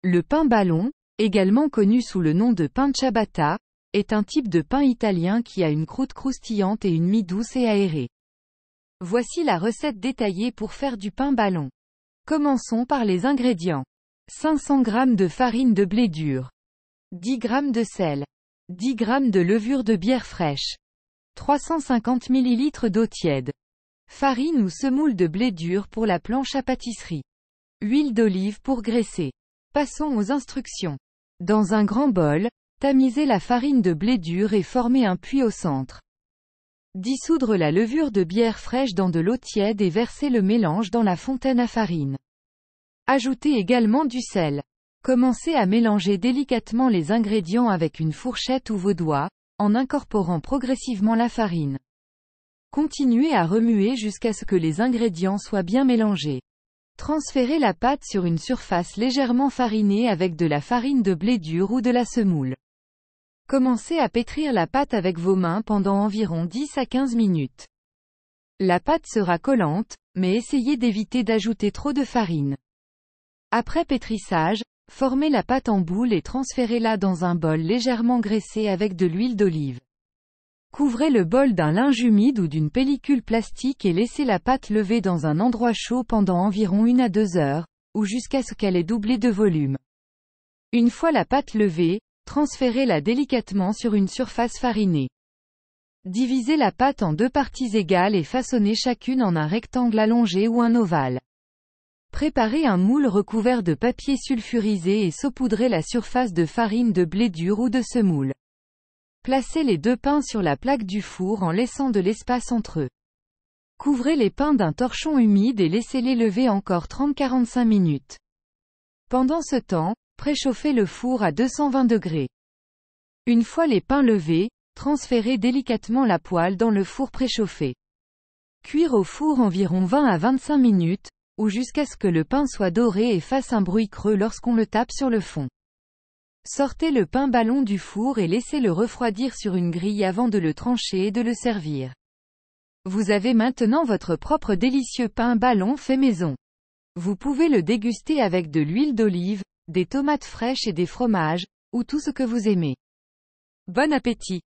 Le pain ballon, également connu sous le nom de pain ciabatta, est un type de pain italien qui a une croûte croustillante et une mie douce et aérée. Voici la recette détaillée pour faire du pain ballon. Commençons par les ingrédients. 500 g de farine de blé dur. 10 g de sel. 10 g de levure de bière fraîche. 350 ml d'eau tiède. Farine ou semoule de blé dur pour la planche à pâtisserie. Huile d'olive pour graisser. Passons aux instructions. Dans un grand bol, tamisez la farine de blé dur et formez un puits au centre. Dissoudre la levure de bière fraîche dans de l'eau tiède et verser le mélange dans la fontaine à farine. Ajoutez également du sel. Commencez à mélanger délicatement les ingrédients avec une fourchette ou vos doigts, en incorporant progressivement la farine. Continuez à remuer jusqu'à ce que les ingrédients soient bien mélangés. Transférez la pâte sur une surface légèrement farinée avec de la farine de blé dur ou de la semoule. Commencez à pétrir la pâte avec vos mains pendant environ 10 à 15 minutes. La pâte sera collante, mais essayez d'éviter d'ajouter trop de farine. Après pétrissage, formez la pâte en boule et transférez-la dans un bol légèrement graissé avec de l'huile d'olive. Couvrez le bol d'un linge humide ou d'une pellicule plastique et laissez la pâte lever dans un endroit chaud pendant environ 1 à 2 heures, ou jusqu'à ce qu'elle ait doublé de volume. Une fois la pâte levée, transférez-la délicatement sur une surface farinée. Divisez la pâte en 2 parties égales et façonnez chacune en un rectangle allongé ou un ovale. Préparez un moule recouvert de papier sulfurisé et saupoudrez la surface de farine de blé dur ou de semoule. Placez les 2 pains sur la plaque du four en laissant de l'espace entre eux. Couvrez les pains d'un torchon humide et laissez-les lever encore 30-45 minutes. Pendant ce temps, préchauffez le four à 220 degrés. Une fois les pains levés, transférez délicatement la poêle dans le four préchauffé. Cuire au four environ 20 à 25 minutes, ou jusqu'à ce que le pain soit doré et fasse un bruit creux lorsqu'on le tape sur le fond. Sortez le pain ballon du four et laissez-le refroidir sur une grille avant de le trancher et de le servir. Vous avez maintenant votre propre délicieux pain ballon fait maison. Vous pouvez le déguster avec de l'huile d'olive, des tomates fraîches et des fromages, ou tout ce que vous aimez. Bon appétit!